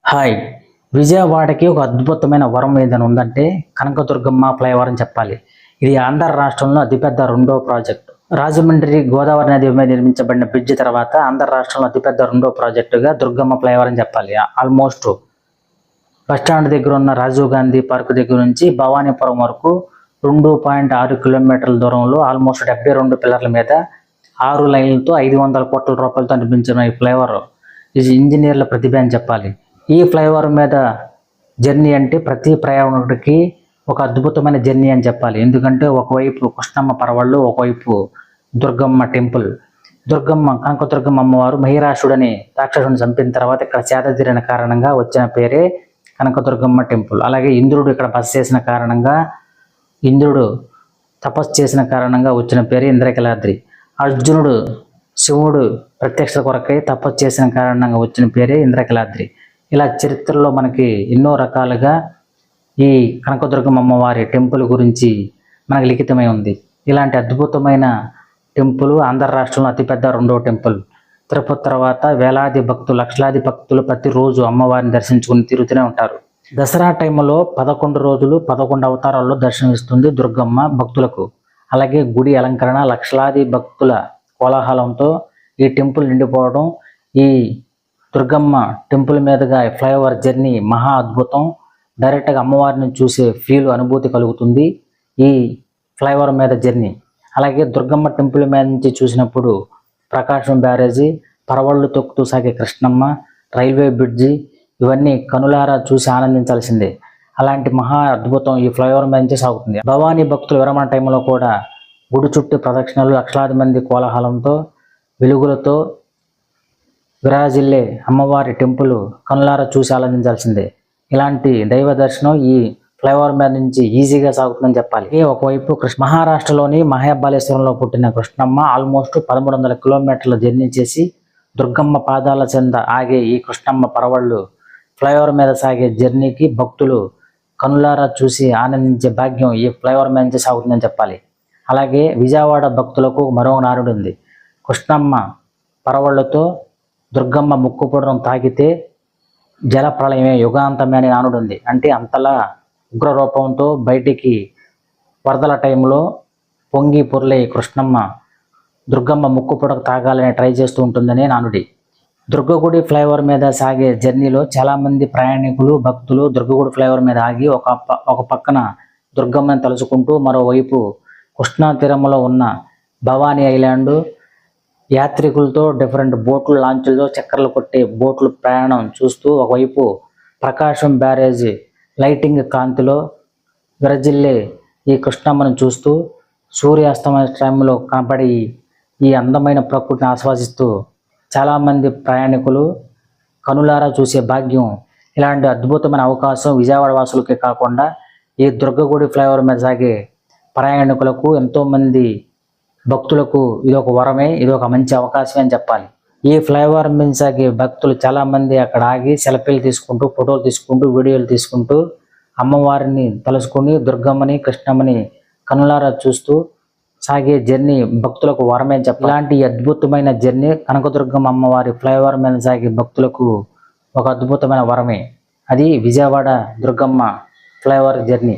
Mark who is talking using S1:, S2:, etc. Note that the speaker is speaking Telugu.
S1: హాయ్. విజయవాడకి ఒక అద్భుతమైన వరం ఏదైనా ఉందంటే కనకదుర్గమ్మ ఫ్లైఓవర్ అని చెప్పాలి. ఇది ఆంధ్ర రాష్ట్రంలో అతిపెద్ద రెండో ప్రాజెక్టు. రాజమండ్రి గోదావరి నది మీద నిర్మించబడిన బ్రిడ్జ్ తర్వాత ఆంధ్ర రాష్ట్రంలో అతిపెద్ద రెండో ప్రాజెక్టుగా దుర్గమ్మ ఫ్లైఓవర్ అని చెప్పాలి. ఆల్మోస్ట్ బస్టాండ్ దగ్గర ఉన్న రాజీవ్ గాంధీ పార్క్ దగ్గర నుంచి భవానీపురం వరకు 2.6 కిలోమీటర్ల దూరంలో ఆల్మోస్ట్ 72 పిల్లర్ల మీద 6 లైన్లతో 500 కోట్ల రూపాయలతో నిర్మించిన ఈ ఫ్లైఓవర్ ఇది ఇంజనీర్ల ప్రతిభ అని చెప్పాలి. ఈ ఫ్లైఓవర్ మీద జర్నీ అంటే ప్రతి ప్రయాణికుడికి ఒక అద్భుతమైన జర్నీ అని చెప్పాలి. ఎందుకంటే ఒకవైపు కృష్ణమ్మ పరవళ్ళు, ఒకవైపు దుర్గమ్మ టెంపుల్. కనకదుర్గమ్మ అమ్మవారు మహిరాషుడని రాక్షసుని చంపిన తర్వాత ఇక్కడ సేదతీరిన కారణంగా వచ్చిన పేరే కనకదుర్గమ్మ టెంపుల్. అలాగే ఇంద్రుడు ఇక్కడ బస చేసిన కారణంగా, ఇంద్రుడు తపస్సు చేసిన కారణంగా వచ్చిన పేరే ఇంద్రకీలాద్రి. అర్జునుడు శివుడు ప్రత్యక్ష కొరకై తపస్సు చేసిన కారణంగా వచ్చిన పేరే ఇంద్రకీలాద్రి. ఇలా చరిత్రలో మనకి ఎన్నో రకాలుగా ఈ కనకదుర్గమ్మ అమ్మవారి టెంపుల్ గురించి మనకు లిఖితమై ఉంది. ఇలాంటి అద్భుతమైన టెంపుల్ ఆంధ్ర రాష్ట్రంలో అతిపెద్ద రెండో టెంపుల్. తిరుపతి తర్వాత వేలాది భక్తులు, లక్షలాది భక్తులు ప్రతిరోజు అమ్మవారిని దర్శించుకుని తిరుగుతూనే ఉంటారు. దసరా టైంలో 11 రోజులు 11 అవతారాల్లో దర్శనమిస్తుంది దుర్గమ్మ భక్తులకు. అలాగే గుడి అలంకరణ, లక్షలాది భక్తుల కోలాహలంతో ఈ టెంపుల్ నిండిపోవడం, ఈ దుర్గమ్మ టెంపుల్ మీదుగా ఫ్లైఓవర్ జర్నీ మహా అద్భుతం. డైరెక్ట్గా అమ్మవారిని చూసే అనుభూతి కలుగుతుంది ఈ ఫ్లైఓవర్ మీద జర్నీ. అలాగే దుర్గమ్మ టెంపుల్ మీద నుంచి చూసినప్పుడు ప్రకాశం బ్యారేజీ, పరవళ్ళు తొక్కుతూ సాగే కృష్ణమ్మ, రైల్వే బ్రిడ్జి ఇవన్నీ కనులారా చూసి ఆనందించాల్సిందే. అలాంటి మహా అద్భుతం ఈ ఫ్లైఓవర్ మీద నుంచి సాగుతుంది. భవానీ భక్తులు విరమణ టైంలో కూడా గుడి చుట్టూ ప్రదక్షిణలు, లక్షలాది మంది కోలాహలంతో వెలుగులతో విరాజిల్లే అమ్మవారి టెంపుల్ కనులారా చూసి ఆనందించాల్సిందే. ఇలాంటి దైవ దర్శనం ఈ ఫ్లైఓవర్ మీద నుంచి ఈజీగా సాగుతుందని చెప్పాలి. ఒకవైపు మహారాష్ట్రలోని మహాబలేశ్వరంలో పుట్టిన కృష్ణమ్మ ఆల్మోస్ట్ 1300 కిలోమీటర్ల జర్నీ చేసి దుర్గమ్మ పాదాల చెంద ఆగే ఈ కృష్ణమ్మ పరవళ్ళు ఫ్లైఓవర్ మీద సాగే జర్నీకి భక్తులు కనులారా చూసి ఆనందించే భాగ్యం ఈ ఫ్లైఓవర్ మీద నుంచి సాగుతుందని చెప్పాలి. అలాగే విజయవాడ భక్తులకు మరో నానుడు ఉంది. కృష్ణమ్మ పరవళ్ళతో దుర్గమ్మ ముక్కుపుడడం తాకితే జల ప్రళయమే యుగాంతమే అనే నానుడు ఉంది. అంటే అంతలా ఉగ్రరూపంతో బయటికి వరదల టైంలో పొంగి పొర్లే కృష్ణమ్మ దుర్గమ్మ ముక్కుపుడకు తాగాలని ట్రై చేస్తూ ఉంటుందనే నానుడి. దుర్గగుడి ఫ్లైఓవర్ మీద సాగే జర్నీలో చాలామంది ప్రయాణికులు, భక్తులు దుర్గగుడి ఫ్లైఓవర్ మీద ఆగి ఒక పక్కన దుర్గమ్మని తలుచుకుంటూ, మరోవైపు కృష్ణా తీరంలో ఉన్న భవానీ ఐలాండ్ యాత్రికులతో డిఫరెంట్ బోట్లు, లాంచులతో చక్కర్లు కొట్టే బోట్లు ప్రయాణం చూస్తూ, ఒకవైపు ప్రకాశం బ్యారేజ్ లైటింగ్ కాంతిలో విరజిల్లే ఈ కృష్ణమ్మను చూస్తూ, సూర్యాస్తమయ టైంలో కనపడి ఈ అందమైన ప్రకృతిని ఆస్వాదిస్తూ చాలామంది ప్రయాణికులు కనులారా చూసే భాగ్యం, ఇలాంటి అద్భుతమైన అవకాశం విజయవాడ వాసులకే కాకుండా ఈ దుర్గగుడి ఫ్లైఓవర్ మీద సాగే ప్రయాణికులకు, ఎంతోమంది భక్తులకు ఇది ఒక వరమే, ఇది ఒక మంచి అవకాశమే అని చెప్పాలి. ఈ ఫ్లైఓవర్ మీద సాగే భక్తులు చాలామంది అక్కడ ఆగి సెల్ఫీలు తీసుకుంటూ, ఫోటోలు తీసుకుంటూ, వీడియోలు తీసుకుంటూ అమ్మవారిని తలుసుకుని దుర్గమ్మని, కృష్ణమ్మని కనులారా చూస్తూ సాగే జర్నీ భక్తులకు వరమే అని చెప్పాలి. ఇలాంటి అద్భుతమైన జర్నీ కనకదుర్గమ్మ అమ్మవారి ఫ్లైఓవర్ మీద సాగే భక్తులకు ఒక అద్భుతమైన వరమే. అది విజయవాడ దుర్గమ్మ ఫ్లైఓవర్ జర్నీ.